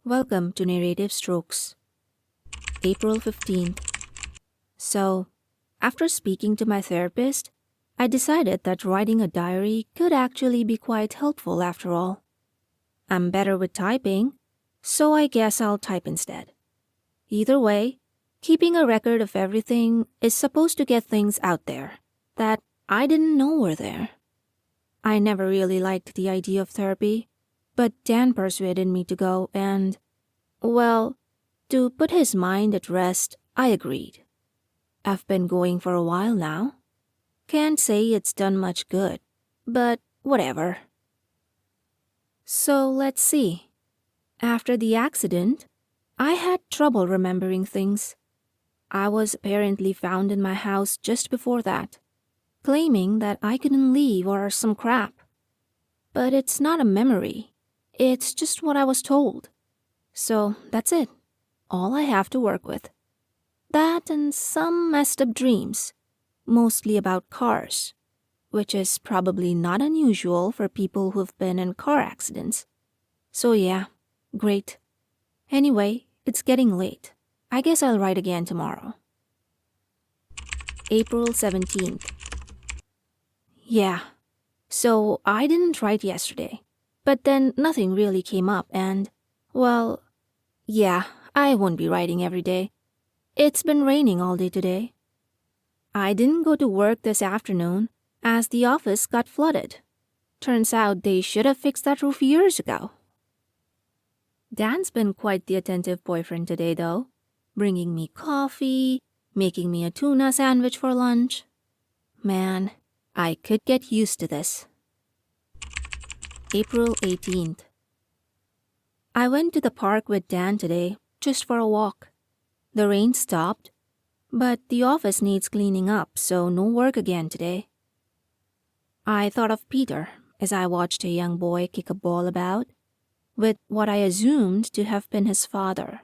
Welcome to Narrative Strokes, April 15th. So, after speaking to my therapist, I decided that writing a diary could actually be quite helpful after all. I'm better with typing, so I guess I'll type instead. Either way, keeping a record of everything is supposed to get things out there that I didn't know were there. I never really liked the idea of therapy, but Dan persuaded me to go and, well, to put his mind at rest, I agreed. I've been going for a while now. Can't say it's done much good, but whatever. So let's see. After the accident, I had trouble remembering things. I was apparently found in my house just before that, claiming that I couldn't leave or some crap. But it's not a memory. It's just what I was told. So that's it. All I have to work with. That and some messed up dreams, mostly about cars, which is probably not unusual for people who've been in car accidents. So yeah, great. Anyway, it's getting late. I guess I'll write again tomorrow. April 17th. Yeah, so I didn't write yesterday, but then nothing really came up and, well, yeah, I won't be writing every day. It's been raining all day today. I didn't go to work this afternoon as the office got flooded. Turns out they should have fixed that roof years ago. Dan's been quite the attentive boyfriend today, though, bringing me coffee, making me a tuna sandwich for lunch. Man, I could get used to this. April 18th. I went to the park with Dan today, just for a walk. The rain stopped, but the office needs cleaning up, so no work again today. I thought of Peter as I watched a young boy kick a ball about, with what I assumed to have been his father.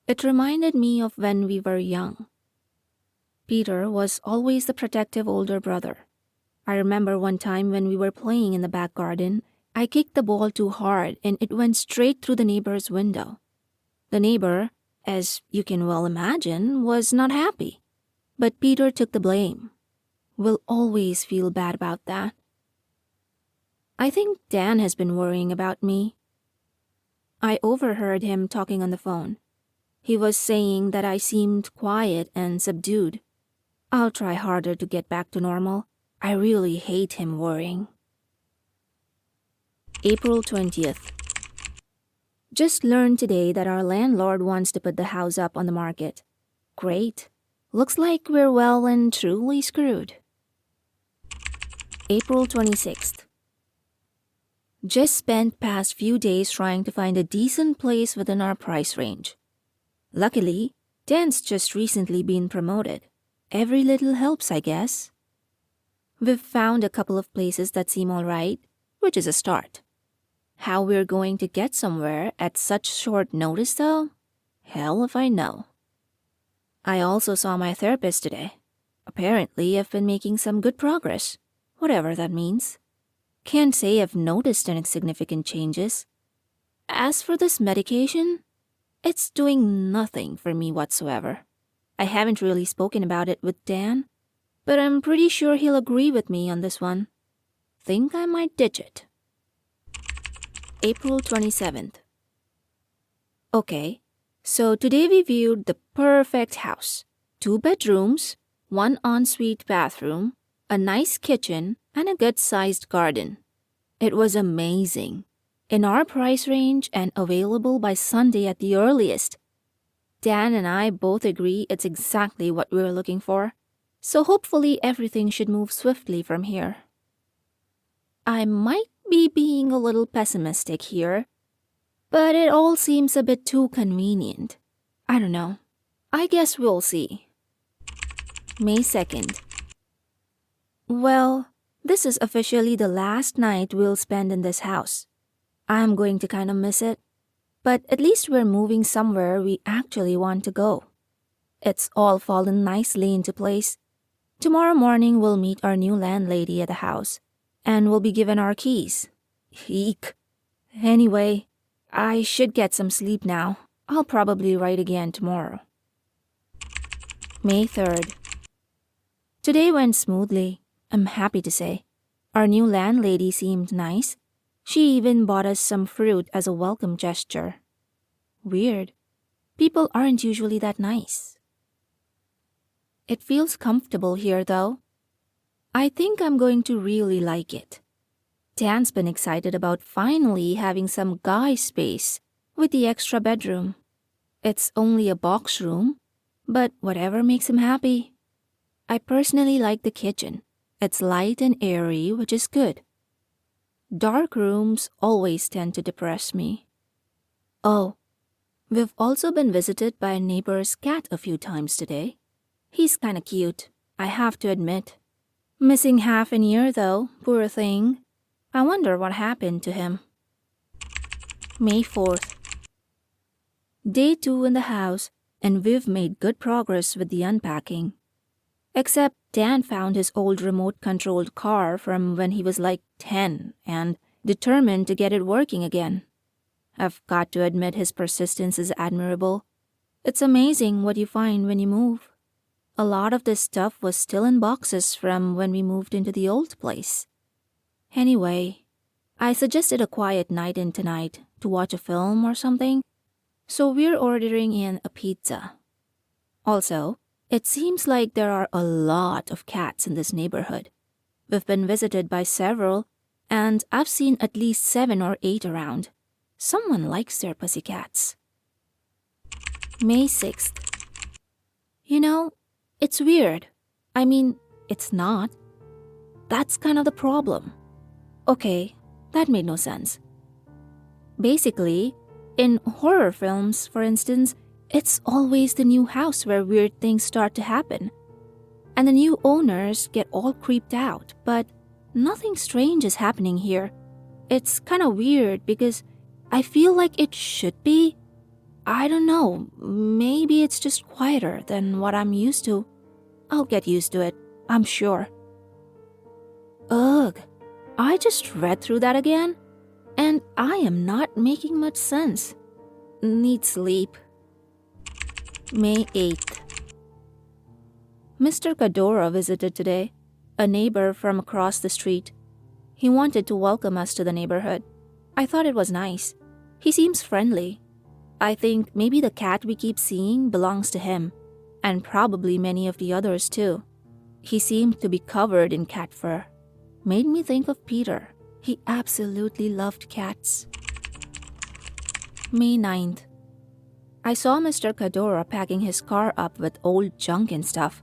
It reminded me of when we were young. Peter was always the protective older brother. I remember one time when we were playing in the back garden, I kicked the ball too hard and it went straight through the neighbor's window. The neighbor, as you can well imagine, was not happy. But Peter took the blame. We'll always feel bad about that. I think Dan has been worrying about me. I overheard him talking on the phone. He was saying that I seemed quiet and subdued. I'll try harder to get back to normal. I really hate him worrying. April 20th. Just learned today that our landlord wants to put the house up on the market. Great. Looks like we're well and truly screwed. April 26th. Just spent past few days trying to find a decent place within our price range. Luckily, Dan's just recently been promoted. Every little helps, I guess. We've found a couple of places that seem alright, which is a start. How we're going to get somewhere at such short notice, though? Hell if I know. I also saw my therapist today. Apparently, I've been making some good progress, whatever that means. Can't say I've noticed any significant changes. As for this medication, it's doing nothing for me whatsoever. I haven't really spoken about it with Dan, but I'm pretty sure he'll agree with me on this one. Think I might ditch it. April 27th. Okay, so today we viewed the perfect house. 2 bedrooms, 1 ensuite bathroom, a nice kitchen, and a good-sized garden. It was amazing. In our price range and available by Sunday at the earliest. Dan and I both agree it's exactly what we're looking for, so hopefully everything should move swiftly from here. I might be being a little pessimistic here, but it all seems a bit too convenient. I don't know. I guess we'll see. May 2nd. Well, this is officially the last night we'll spend in this house. I'm going to kind of miss it, but at least we're moving somewhere we actually want to go. It's all fallen nicely into place. Tomorrow morning we'll meet our new landlady at the house, and we'll be given our keys. Eek. Anyway, I should get some sleep now. I'll probably write again tomorrow. May 3rd. Today went smoothly, I'm happy to say. Our new landlady seemed nice. She even bought us some fruit as a welcome gesture. Weird. People aren't usually that nice. It feels comfortable here, though. I think I'm going to really like it. Dan's been excited about finally having some guy space with the extra bedroom. It's only a box room, but whatever makes him happy. I personally like the kitchen. It's light and airy, which is good. Dark rooms always tend to depress me. Oh, we've also been visited by a neighbor's cat a few times today. He's kinda cute, I have to admit. Missing half an ear though, poor thing. I wonder what happened to him. May 4th. Day 2 in the house, and we've made good progress with the unpacking. Except Dan found his old remote-controlled car from when he was like 10 and determined to get it working again. I've got to admit his persistence is admirable. It's amazing what you find when you move. A lot of this stuff was still in boxes from when we moved into the old place. Anyway, I suggested a quiet night in tonight to watch a film or something, so we're ordering in a pizza. Also, it seems like there are a lot of cats in this neighborhood. We've been visited by several, and I've seen at least 7 or 8 around. Someone likes their pussycats. May 6th. You know, it's weird. I mean, it's not. That's kind of the problem. Okay, that made no sense. Basically, in horror films, for instance, it's always the new house where weird things start to happen. And the new owners get all creeped out, but nothing strange is happening here. It's kind of weird because I feel like it should be. I don't know, maybe it's just quieter than what I'm used to. I'll get used to it, I'm sure. Ugh, I just read through that again, and I am not making much sense. Need sleep. May 8th. Mr. Cadora visited today, a neighbor from across the street. He wanted to welcome us to the neighborhood. I thought it was nice. He seems friendly. I think maybe the cat we keep seeing belongs to him, and probably many of the others too. He seemed to be covered in cat fur. Made me think of Peter. He absolutely loved cats. May 9th. I saw Mr. Cadora packing his car up with old junk and stuff.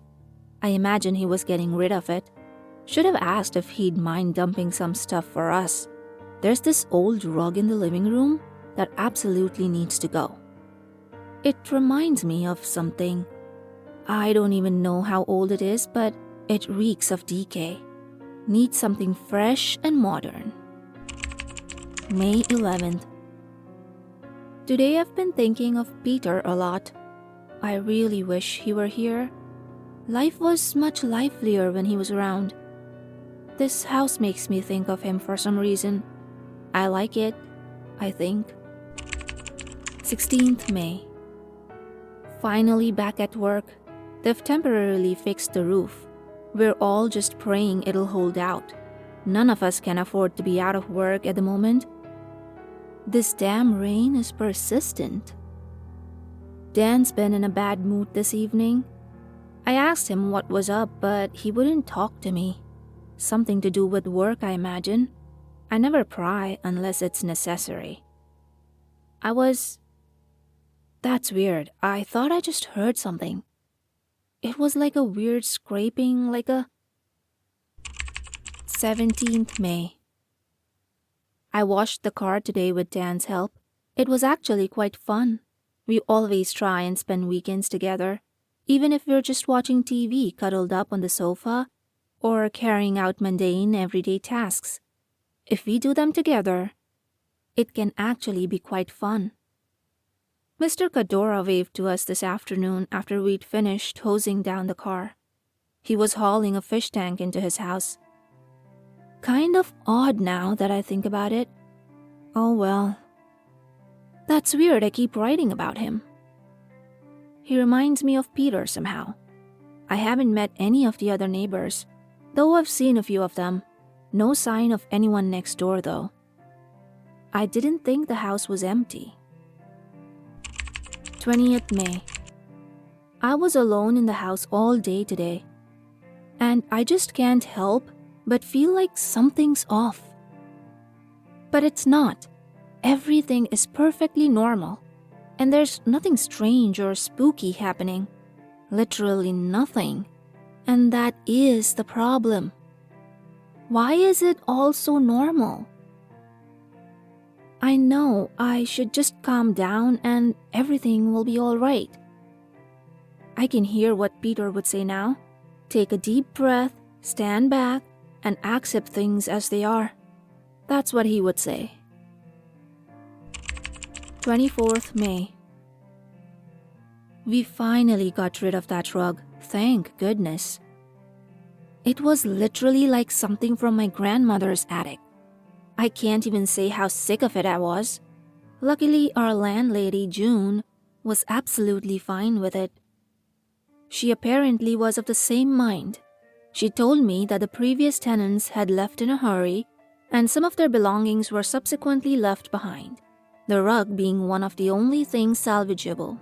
I imagine he was getting rid of it. Should have asked if he'd mind dumping some stuff for us. There's this old rug in the living room that absolutely needs to go. It reminds me of something. I don't even know how old it is, but it reeks of decay. Needs something fresh and modern. May 11th. Today I've been thinking of Peter a lot. I really wish he were here. Life was much livelier when he was around. This house makes me think of him for some reason. I like it, I think. 16th May. Finally back at work. They've temporarily fixed the roof. We're all just praying it'll hold out. None of us can afford to be out of work at the moment. This damn rain is persistent. Dan's been in a bad mood this evening. I asked him what was up, but he wouldn't talk to me. Something to do with work, I imagine. I never pry unless it's necessary. That's weird. I thought I just heard something. It was like a weird scraping, like a... 17th May. I washed the car today with Dan's help. It was actually quite fun. We always try and spend weekends together, even if we're just watching TV cuddled up on the sofa or carrying out mundane everyday tasks. If we do them together, it can actually be quite fun. Mr. Cadora waved to us this afternoon after we'd finished hosing down the car. He was hauling a fish tank into his house. Kind of odd now that I think about it. Oh well. That's weird, I keep writing about him. He reminds me of Peter somehow. I haven't met any of the other neighbors, though I've seen a few of them. No sign of anyone next door though. I didn't think the house was empty. 20th May. I was alone in the house all day today, and I just can't help but feel like something's off. But it's not. Everything is perfectly normal, and there's nothing strange or spooky happening. Literally nothing. And that is the problem. Why is it all so normal? I know I should just calm down and everything will be all right. I can hear what Peter would say now. Take a deep breath, stand back, and accept things as they are. That's what he would say. 24th May. We finally got rid of that rug, thank goodness. It was literally like something from my grandmother's attic. I can't even say how sick of it I was. Luckily, our landlady, June, was absolutely fine with it. She apparently was of the same mind. She told me that the previous tenants had left in a hurry, and some of their belongings were subsequently left behind, the rug being one of the only things salvageable.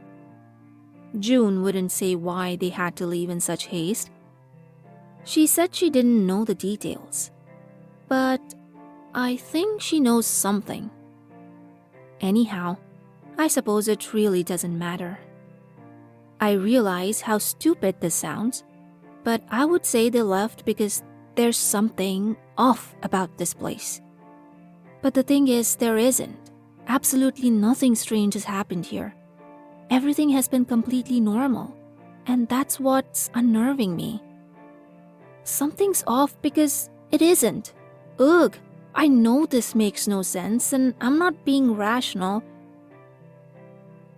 June wouldn't say why they had to leave in such haste. She said she didn't know the details, but I think she knows something. Anyhow, I suppose it really doesn't matter. I realize how stupid this sounds, but I would say they left because there's something off about this place. But the thing is, there isn't. Absolutely nothing strange has happened here. Everything has been completely normal, and that's what's unnerving me. Something's off because it isn't. Ugh, I know this makes no sense and I'm not being rational.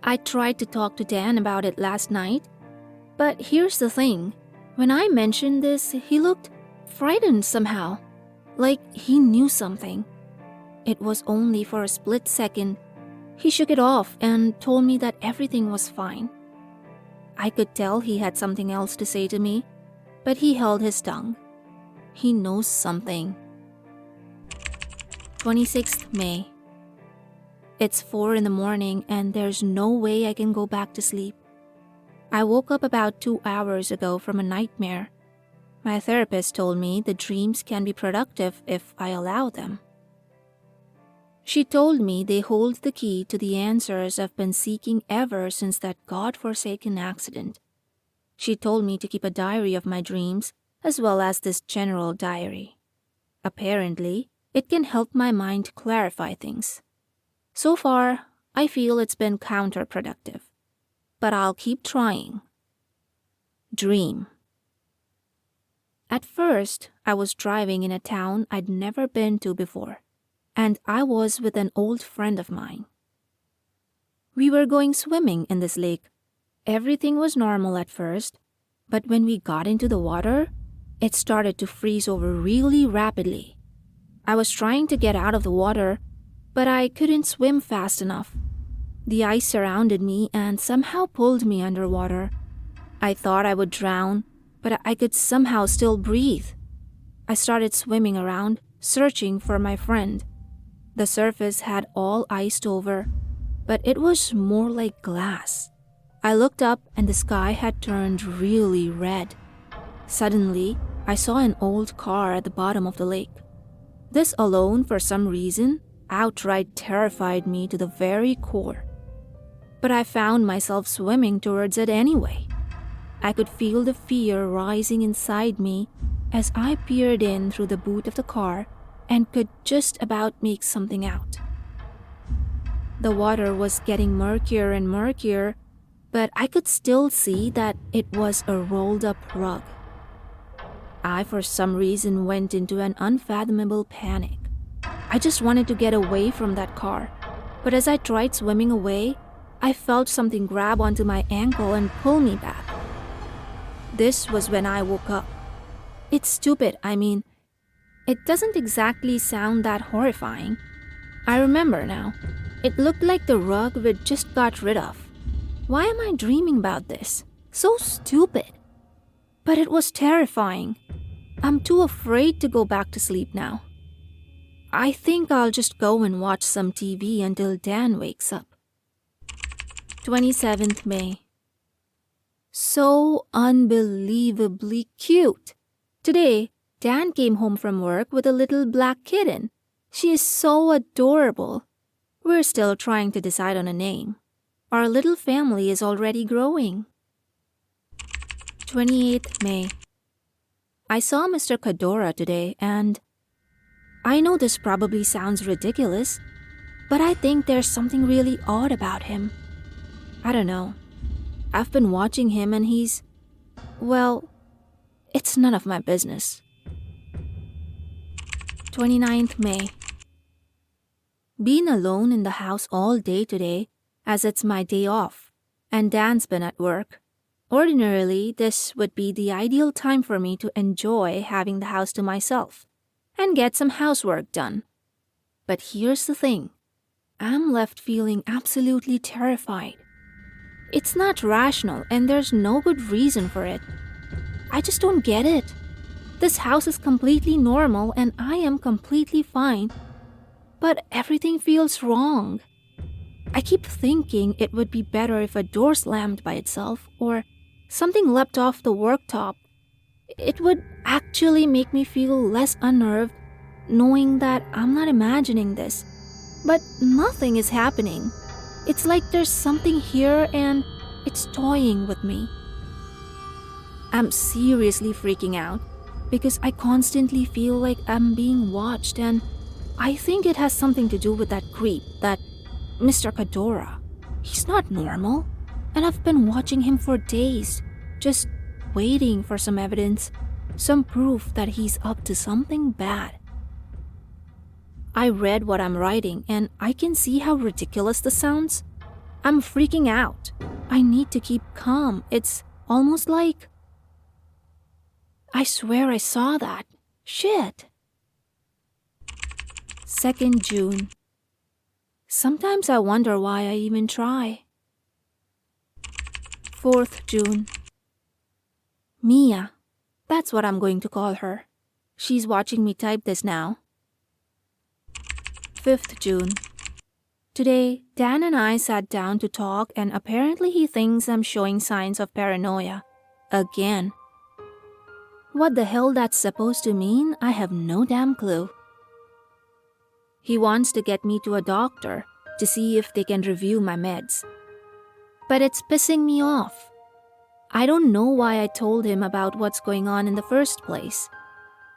I tried to talk to Dan about it last night, but here's the thing. When I mentioned this, he looked frightened somehow, like he knew something. It was only for a split second. He shook it off and told me that everything was fine. I could tell he had something else to say to me, but he held his tongue. He knows something. 26th May. It's 4 in the morning and there's no way I can go back to sleep. I woke up about 2 hours ago from a nightmare. My therapist told me the dreams can be productive if I allow them. She told me they hold the key to the answers I've been seeking ever since that God-forsaken accident. She told me to keep a diary of my dreams as well as this general diary. Apparently, it can help my mind clarify things. So far, I feel it's been counterproductive, but I'll keep trying. Dream. At first, I was driving in a town I'd never been to before, and I was with an old friend of mine. We were going swimming in this lake. Everything was normal at first, but when we got into the water, it started to freeze over really rapidly. I was trying to get out of the water, but I couldn't swim fast enough. The ice surrounded me and somehow pulled me underwater. I thought I would drown, but I could somehow still breathe. I started swimming around, searching for my friend. The surface had all iced over, but it was more like glass. I looked up and the sky had turned really red. Suddenly, I saw an old car at the bottom of the lake. This alone, for some reason, outright terrified me to the very core. But I found myself swimming towards it anyway. I could feel the fear rising inside me as I peered in through the boot of the car and could just about make something out. The water was getting murkier and murkier, but I could still see that it was a rolled-up rug. I, for some reason, went into an unfathomable panic. I just wanted to get away from that car, but as I tried swimming away, I felt something grab onto my ankle and pull me back. This was when I woke up. It's stupid, it doesn't exactly sound that horrifying. I remember now. It looked like the rug we just got rid of. Why am I dreaming about this? So stupid. But it was terrifying. I'm too afraid to go back to sleep now. I think I'll just go and watch some TV until Dan wakes up. 27th May. So unbelievably cute. Today, Dan came home from work with a little black kitten. She is so adorable. We're still trying to decide on a name. Our little family is already growing. 28th May. I saw Mr. Cadora today and I know this probably sounds ridiculous, but I think there's something really odd about him. I don't know. I've been watching him and well, it's none of my business. 29th May. Been alone in the house all day today as it's my day off and Dan's been at work. Ordinarily, this would be the ideal time for me to enjoy having the house to myself and get some housework done. But here's the thing. I'm left feeling absolutely terrified. It's not rational and there's no good reason for it. I just don't get it. This house is completely normal and I am completely fine. But everything feels wrong. I keep thinking it would be better if a door slammed by itself or something leapt off the worktop. It would actually make me feel less unnerved knowing that I'm not imagining this. But nothing is happening. It's like there's something here and it's toying with me. I'm seriously freaking out because I constantly feel like I'm being watched and I think it has something to do with that creep, that Mr. Cadora. He's not normal and I've been watching him for days, just waiting for some evidence, some proof that he's up to something bad. I read what I'm writing and I can see how ridiculous this sounds. I'm freaking out. I need to keep calm. It's almost like... I swear I saw that. Shit. 2nd June. Sometimes I wonder why I even try. 4th June. Mia. That's what I'm going to call her. She's watching me type this now. 5th June. Today, Dan and I sat down to talk and apparently he thinks I'm showing signs of paranoia. Again. What the hell that's supposed to mean, I have no damn clue. He wants to get me to a doctor to see if they can review my meds. But it's pissing me off. I don't know why I told him about what's going on in the first place.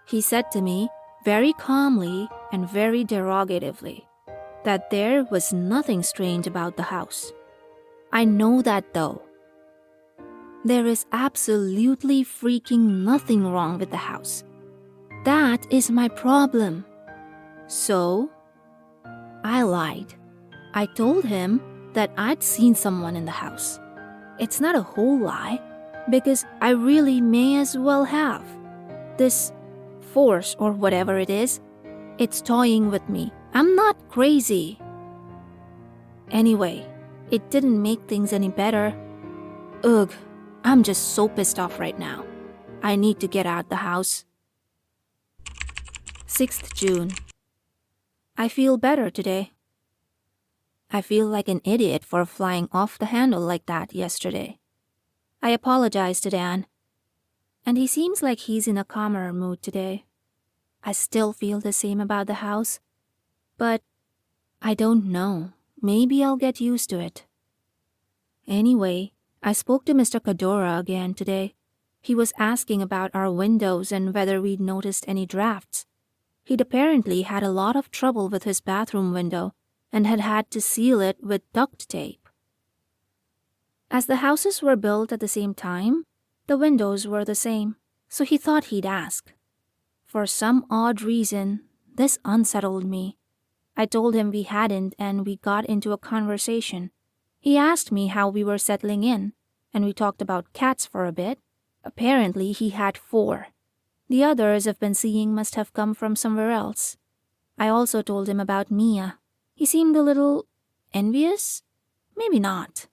He said to me, very calmly and very derogatively, that there was nothing strange about the house. I know that though. There is absolutely freaking nothing wrong with the house. That is my problem. So, I lied. I told him that I'd seen someone in the house. It's not a whole lie, because I really may as well have. This force or whatever it is, it's toying with me. I'm not crazy. Anyway, it didn't make things any better. Ugh, I'm just so pissed off right now. I need to get out the house. 6th June. I feel better today. I feel like an idiot for flying off the handle like that yesterday. I apologized to Dan, and he seems like he's in a calmer mood today. I still feel the same about the house, but I don't know. Maybe I'll get used to it. Anyway, I spoke to Mr. Cadora again today. He was asking about our windows and whether we'd noticed any drafts. He'd apparently had a lot of trouble with his bathroom window and had had to seal it with duct tape. As the houses were built at the same time, the windows were the same, so he thought he'd ask. For some odd reason, this unsettled me. I told him we hadn't and we got into a conversation. He asked me how we were settling in, and we talked about cats for a bit. Apparently he had 4. The others I've been seeing must have come from somewhere else. I also told him about Mia. He seemed a little Envious? Maybe not.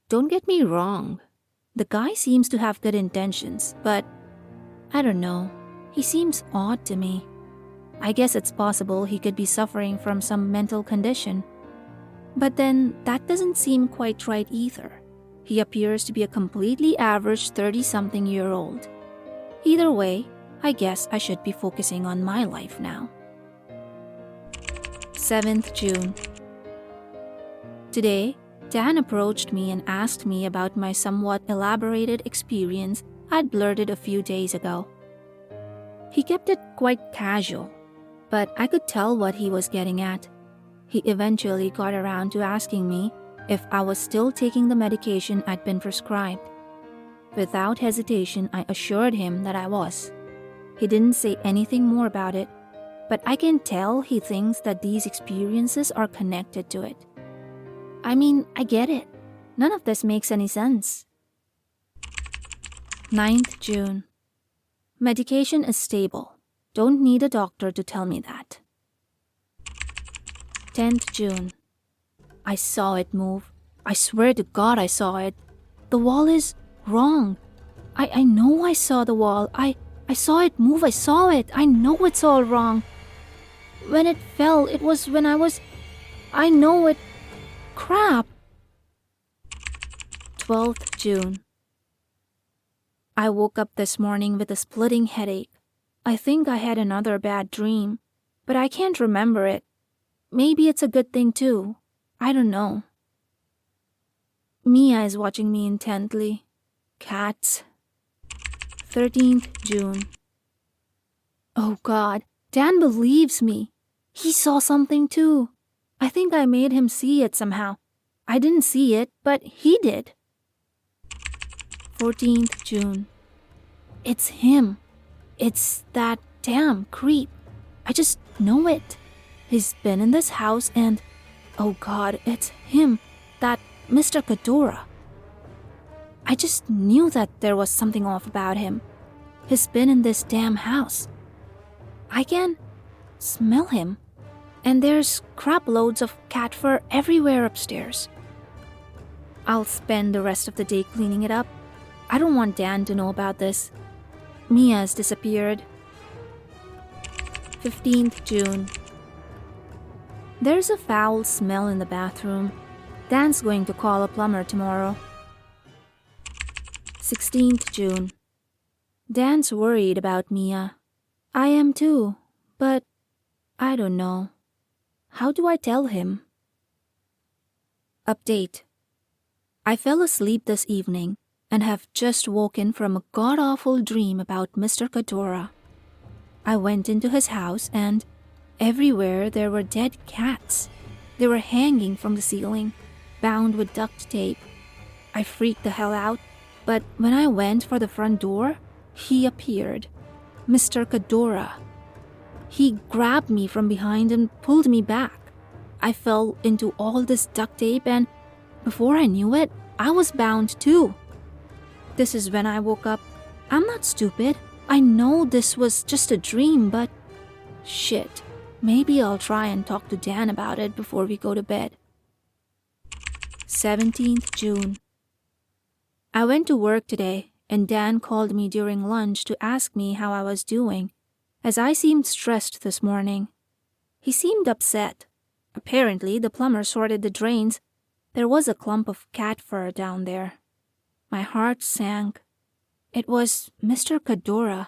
Don't get me wrong. The guy seems to have good intentions, but I don't know. He seems odd to me. I guess it's possible he could be suffering from some mental condition. But then that doesn't seem quite right either. He appears to be a completely average 30-something-year-old. Either way, I guess I should be focusing on my life now. 7th June. Today, Dan approached me and asked me about my somewhat elaborated experience I'd blurted a few days ago. He kept it quite casual, but I could tell what he was getting at. He eventually got around to asking me if I was still taking the medication I'd been prescribed. Without hesitation, I assured him that I was. He didn't say anything more about it, but I can tell he thinks that these experiences are connected to it. I mean, I get it. None of this makes any sense. 9th June. Medication is stable. Don't need a doctor to tell me that. 10th June. I saw it move. I swear to God I saw it. The wall is wrong. I know I saw the wall. I saw it move. I saw it. I know it's all wrong. When it fell, it was when I know it. Crap. 12th June. I woke up this morning with a splitting headache. I think I had another bad dream, but I can't remember it. Maybe it's a good thing too. I don't know. Mia is watching me intently. Cats. 13th June. Oh God, Dan believes me. He saw something too. I think I made him see it somehow. I didn't see it, but he did. 14th June. It's him. It's that damn creep. I just know it. He's been in this house and, oh God, it's him, that Mr. Kadora. I just knew that there was something off about him. He's been in this damn house. I can smell him. And there's crap loads of cat fur everywhere upstairs. I'll spend the rest of the day cleaning it up. I don't want Dan to know about this. Mia's disappeared. 15th June. There's a foul smell in the bathroom. Dan's going to call a plumber tomorrow. 16th June. Dan's worried about Mia. I am too, but I don't know. How do I tell him? Update. I fell asleep this evening and have just woken from a god-awful dream about Mr. Kadora. I went into his house and everywhere there were dead cats. They were hanging from the ceiling, bound with duct tape. I freaked the hell out, but when I went for the front door, he appeared. Mr. Kadora. He grabbed me from behind and pulled me back. I fell into all this duct tape and before I knew it, I was bound too. This is when I woke up. I'm not stupid. I know this was just a dream, but shit. Maybe I'll try and talk to Dan about it before we go to bed. 17th June. I went to work today and Dan called me during lunch to ask me how I was doing, as I seemed stressed this morning. He seemed upset. Apparently, the plumber sorted the drains. There was a clump of cat fur down there. My heart sank. It was Mr. Kadora.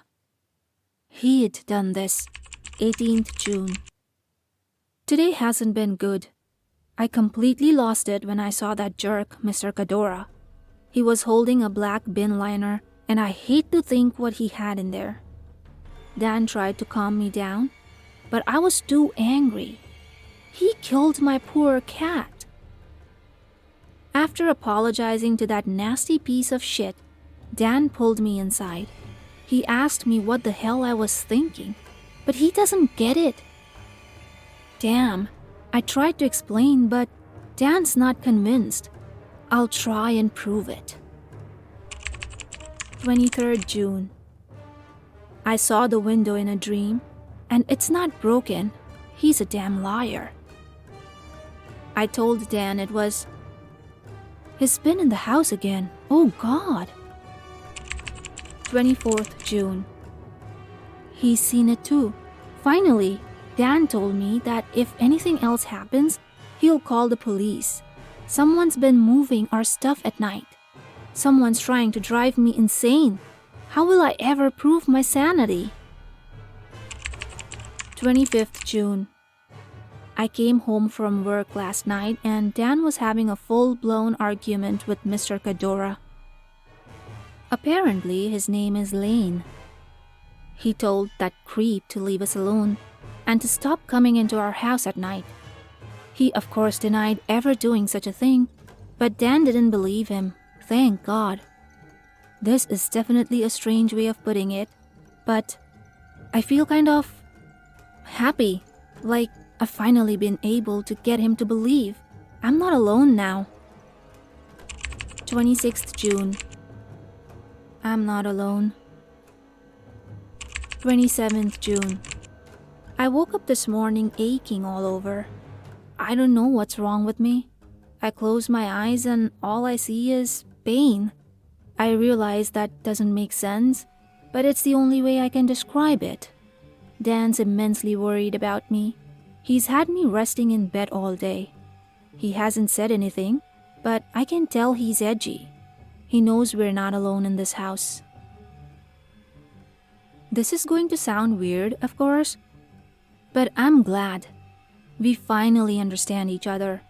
He'd done this. 18th June. Today hasn't been good. I completely lost it when I saw that jerk, Mr. Kadora. He was holding a black bin liner, and I hate to think what he had in there. Dan tried to calm me down, but I was too angry. He killed my poor cat. After apologizing to that nasty piece of shit, Dan pulled me inside. He asked me what the hell I was thinking, but he doesn't get it. Damn, I tried to explain, but Dan's not convinced. I'll try and prove it. 23rd June. I saw the window in a dream, and it's not broken. He's a damn liar. I told Dan it was... He's been in the house again. Oh God. 24th June. He's seen it too. Finally, Dan told me that if anything else happens, he'll call the police. Someone's been moving our stuff at night. Someone's trying to drive me insane. How will I ever prove my sanity? 25th June. I came home from work last night and Dan was having a full-blown argument with Mr. Cadora. Apparently, his name is Lane. He told that creep to leave us alone and to stop coming into our house at night. He, of course, denied ever doing such a thing, but Dan didn't believe him. Thank God. This is definitely a strange way of putting it, but I feel kind of happy, like I've finally been able to get him to believe I'm not alone now. 26th June. I'm not alone. 27th June. I woke up this morning aching all over. I don't know what's wrong with me. I close my eyes and all I see is pain. I realize that doesn't make sense, but it's the only way I can describe it. Dan's immensely worried about me. He's had me resting in bed all day. He hasn't said anything, but I can tell he's edgy. He knows we're not alone in this house. This is going to sound weird, of course, but I'm glad. We finally understand each other.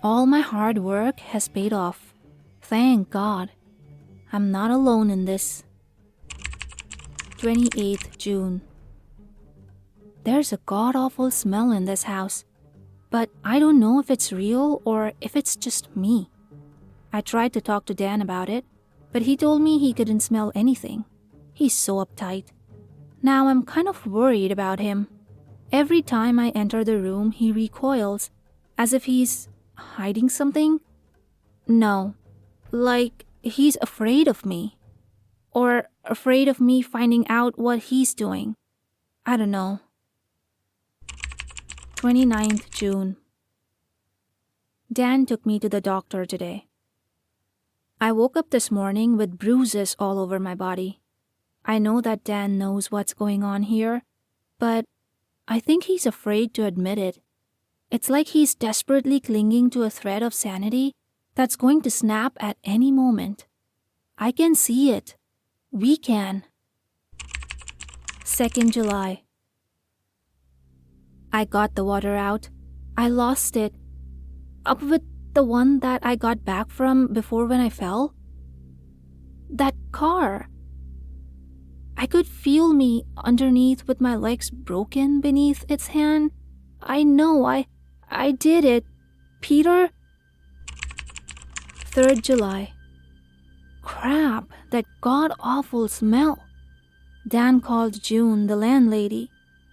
All my hard work has paid off. Thank God. I'm not alone in this. 28th June. There's a god-awful smell in this house, but I don't know if it's real or if it's just me. I tried to talk to Dan about it, but he told me he couldn't smell anything. He's so uptight. Now I'm kind of worried about him. Every time I enter the room, he recoils, as if he's hiding something. No, like he's afraid of me. Or afraid of me finding out what he's doing. I don't know. 29th June. Dan took me to the doctor today. I woke up this morning with bruises all over my body. I know that Dan knows what's going on here, but I think he's afraid to admit it. It's like he's desperately clinging to a thread of sanity that's going to snap at any moment. I can see it. We can. 2nd July. I got the water out. I lost it. Up with the one that I got back from before when I fell. That car. I could feel me underneath with my legs broken beneath its hand. I know, I did it. Peter? 3rd July. Crap, that god-awful smell. Dan called June, the landlady.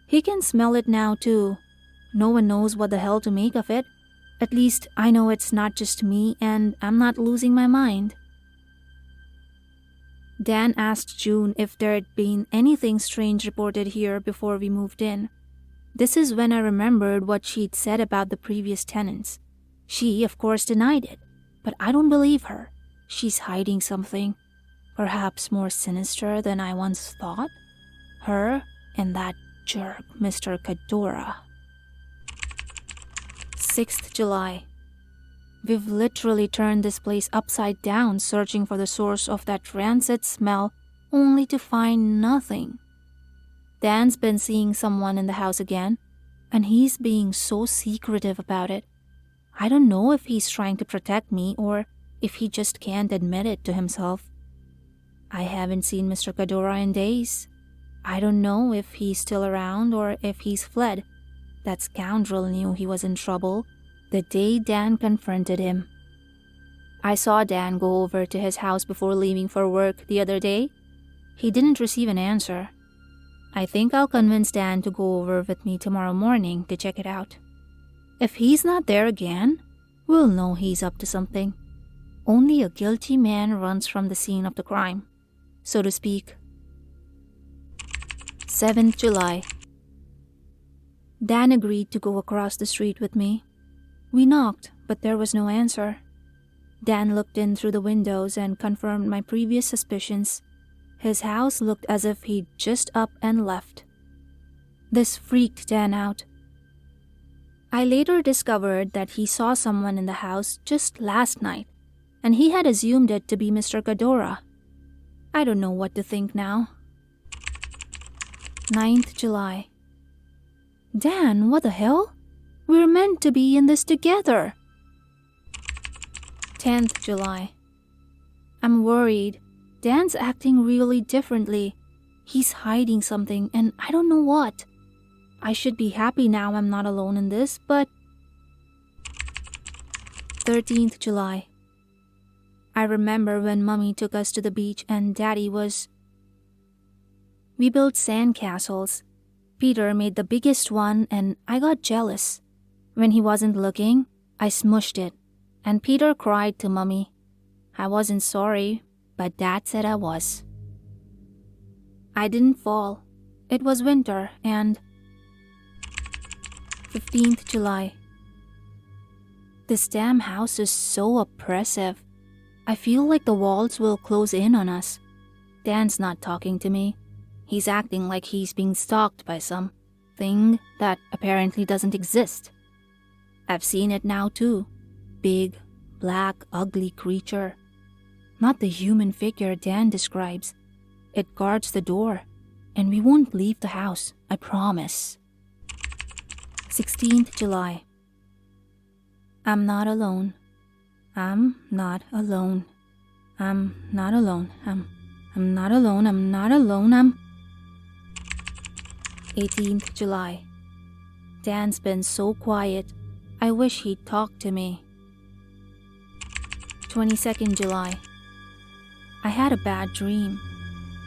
He can smell it now too. No one knows what the hell to make of it. At least I know it's not just me and I'm not losing my mind. Dan asked June if there had been anything strange reported here before we moved in. This is when I remembered what she'd said about the previous tenants. She, of course, denied it, but I don't believe her. She's hiding something, perhaps more sinister than I once thought. Her and that jerk, Mr. Cadora. 6th July. We've literally turned this place upside down searching for the source of that rancid smell only to find nothing. Dan's been seeing someone in the house again, and he's being so secretive about it. I don't know if he's trying to protect me or if he just can't admit it to himself. I haven't seen Mr. Cadora in days. I don't know if he's still around or if he's fled. That scoundrel knew he was in trouble the day Dan confronted him. I saw Dan go over to his house before leaving for work the other day. He didn't receive an answer. I think I'll convince Dan to go over with me tomorrow morning to check it out. If he's not there again, we'll know he's up to something. Only a guilty man runs from the scene of the crime, so to speak. 7th July. Dan agreed to go across the street with me. We knocked, but there was no answer. Dan looked in through the windows and confirmed my previous suspicions. His house looked as if he'd just up and left. This freaked Dan out. I later discovered that he saw someone in the house just last night, and he had assumed it to be Mr. Ghidorah. I don't know what to think now. 9th July. Dan, what the hell? We're meant to be in this together. 10th July. I'm worried. Dan's acting really differently. He's hiding something and I don't know what. I should be happy now I'm not alone in this, but... 13th July. I remember when Mummy took us to the beach and Daddy was... We built sand castles. Peter made the biggest one and I got jealous. When he wasn't looking, I smushed it, and Peter cried to Mummy. I wasn't sorry, but Dad said I was. I didn't fall. It was winter and... 15th July. This damn house is so oppressive. I feel like the walls will close in on us. Dan's not talking to me. He's acting like he's being stalked by some thing that apparently doesn't exist. I've seen it now too. Big, black, ugly creature. Not the human figure Dan describes. It guards the door, and we won't leave the house, I promise. 16th July. I'm not alone. I'm not alone. I'm not alone. I'm not alone. I'm not alone. 18th July. Dan's been so quiet. I wish he'd talk to me. 22nd July. I had a bad dream.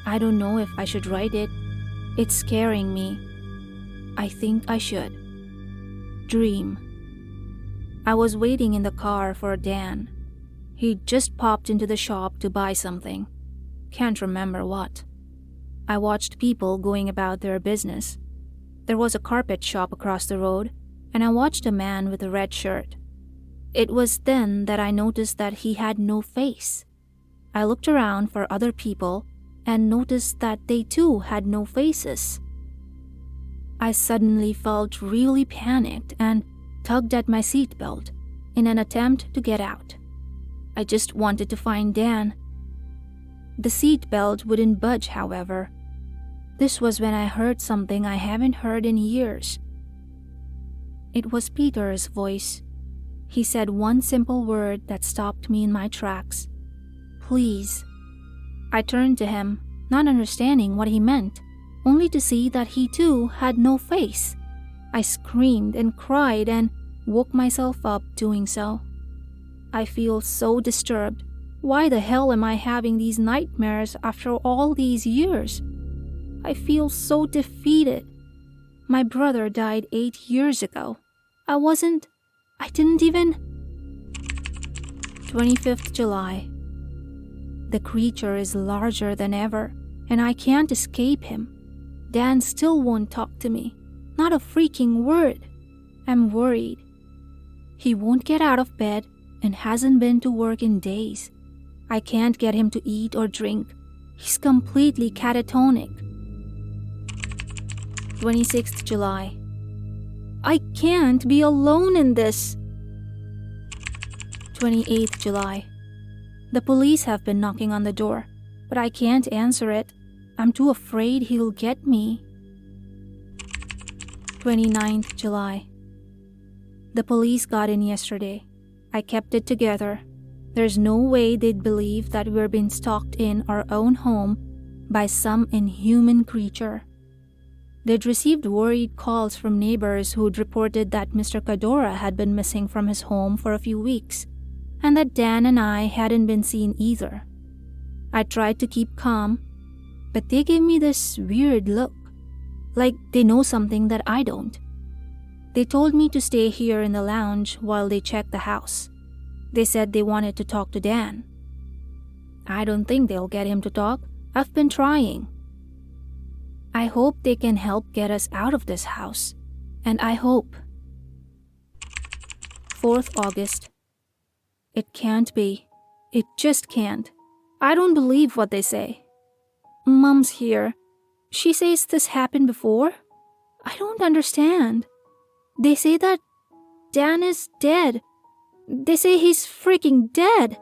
I don't know if I should write it. It's scaring me. I think I should. Dream. I was waiting in the car for Dan. He'd just popped into the shop to buy something. Can't remember what. I watched people going about their business. There was a carpet shop across the road, and I watched a man with a red shirt. It was then that I noticed that he had no face. I looked around for other people and noticed that they too had no faces. I suddenly felt really panicked and tugged at my seatbelt in an attempt to get out. I just wanted to find Dan. The seatbelt wouldn't budge, however. This was when I heard something I haven't heard in years. It was Peter's voice. He said one simple word that stopped me in my tracks. Please. I turned to him, not understanding what he meant, only to see that he too had no face. I screamed and cried and woke myself up doing so. I feel so disturbed. Why the hell am I having these nightmares after all these years? I feel so defeated. My brother died 8 years ago. I didn't even... 25th July. The creature is larger than ever, and I can't escape him. Dan still won't talk to me. Not a freaking word. I'm worried. He won't get out of bed and hasn't been to work in days. I can't get him to eat or drink. He's completely catatonic. 26th July. I can't be alone in this. 28th July. The police have been knocking on the door, but I can't answer it. I'm too afraid he'll get me. 29th July. The police got in yesterday. I kept it together. There's no way they'd believe that we're being stalked in our own home by some inhuman creature. They'd received worried calls from neighbors who'd reported that Mr. Ghidorah had been missing from his home for a few weeks, and that Dan and I hadn't been seen either. I tried to keep calm, but they gave me this weird look, like they know something that I don't. They told me to stay here in the lounge while they checked the house. They said they wanted to talk to Dan. I don't think they'll get him to talk. I've been trying. I hope they can help get us out of this house. And I hope. 4th August. It can't be. It just can't. I don't believe what they say. Mom's here. She says this happened before? I don't understand. They say that Dan is dead. They say he's freaking dead.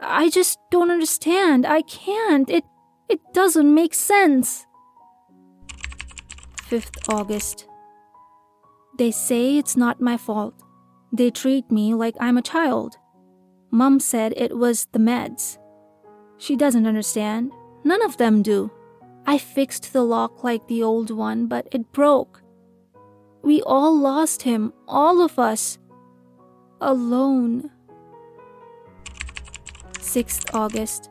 I just don't understand. I can't. It doesn't make sense. 5th August. They say it's not my fault. They treat me like I'm a child. Mom said it was the meds. She doesn't understand. None of them do. I fixed the lock like the old one, but it broke. We all lost him, all of us. Alone. 6th August.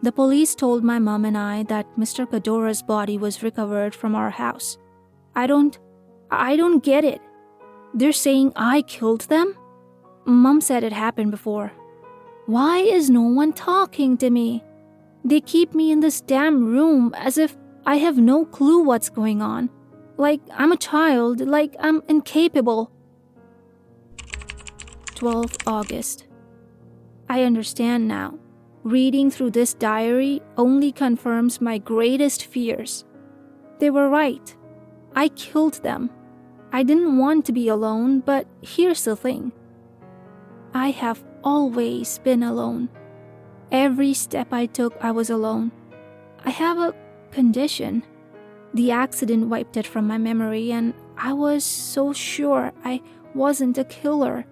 The police told my mom and I that Mr. Kadora's body was recovered from our house. I don't get it. They're saying I killed them? Mom said it happened before. Why is no one talking to me? They keep me in this damn room as if I have no clue what's going on. Like I'm a child, like I'm incapable. 12th August. I understand now. Reading through this diary only confirms my greatest fears. They were right. I killed them. I didn't want to be alone, but here's the thing. I have always been alone. Every step I took, I was alone. I have a condition. The accident wiped it from my memory, and I was so sure I wasn't a killer.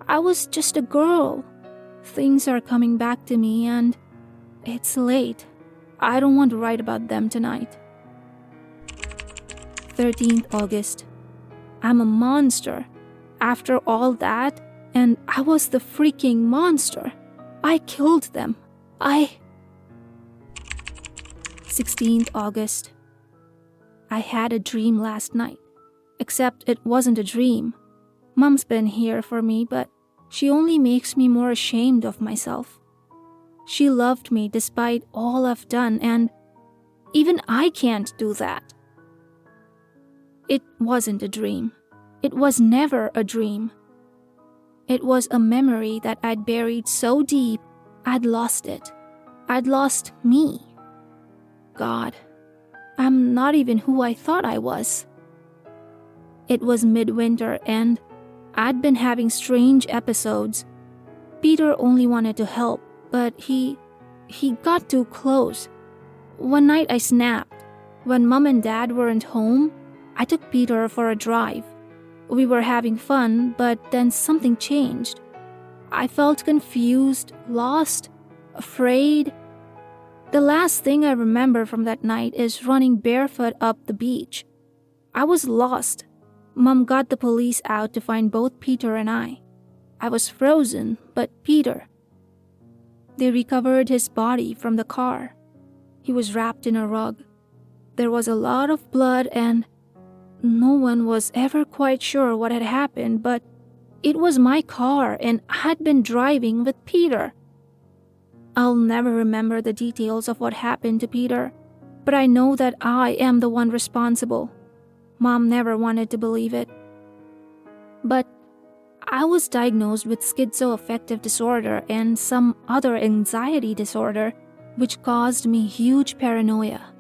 I was just a girl. Things are coming back to me, and it's late. I don't want to write about them tonight. 13th August. I'm a monster. After all that, and I was the freaking monster. I killed them. 16th August. I had a dream last night. Except it wasn't a dream. Mom's been here for me, but she only makes me more ashamed of myself. She loved me despite all I've done, and even I can't do that. It wasn't a dream. It was never a dream. It was a memory that I'd buried so deep, I'd lost it. I'd lost me. God, I'm not even who I thought I was. It was midwinter and I'd been having strange episodes. Peter only wanted to help, but he got too close. One night I snapped. When Mom and Dad weren't home, I took Peter for a drive. We were having fun, but then something changed. I felt confused, lost, afraid. The last thing I remember from that night is running barefoot up the beach. I was lost. Mom got the police out to find both Peter and I. I was frozen, but Peter. They recovered his body from the car. He was wrapped in a rug. There was a lot of blood and no one was ever quite sure what had happened, but it was my car and I had been driving with Peter. I'll never remember the details of what happened to Peter, but I know that I am the one responsible. Mom never wanted to believe it. But I was diagnosed with schizoaffective disorder and some other anxiety disorder, which caused me huge paranoia.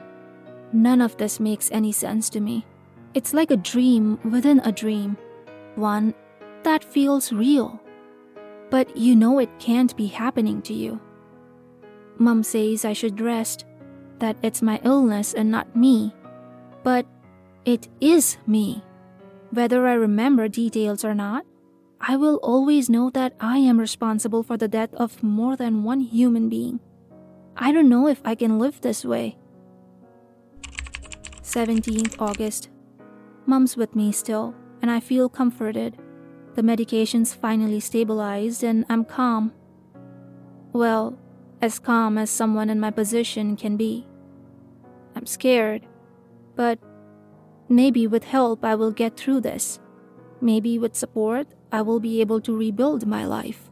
None of this makes any sense to me. It's like a dream within a dream, one that feels real. But you know it can't be happening to you. Mom says I should rest, that it's my illness and not me. But it is me. Whether I remember details or not, I will always know that I am responsible for the death of more than one human being. I don't know if I can live this way. 17th August. Mom's with me still, and I feel comforted. The medication's finally stabilized and I'm calm. Well, as calm as someone in my position can be. I'm scared, but maybe with help I will get through this. Maybe with support I will be able to rebuild my life.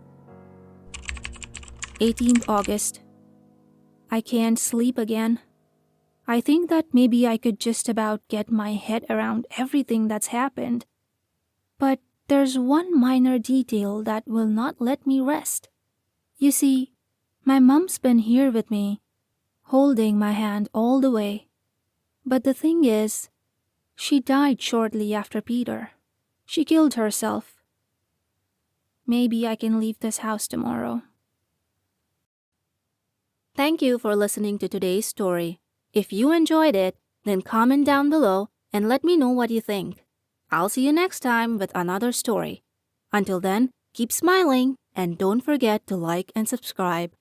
18th August. I can't sleep again. I think that maybe I could just about get my head around everything that's happened. But there's one minor detail that will not let me rest. You see, my mom's been here with me, holding my hand all the way. But the thing is, she died shortly after Peter. She killed herself. Maybe I can leave this house tomorrow. Thank you for listening to today's story. If you enjoyed it, then comment down below and let me know what you think. I'll see you next time with another story. Until then, keep smiling and don't forget to like and subscribe.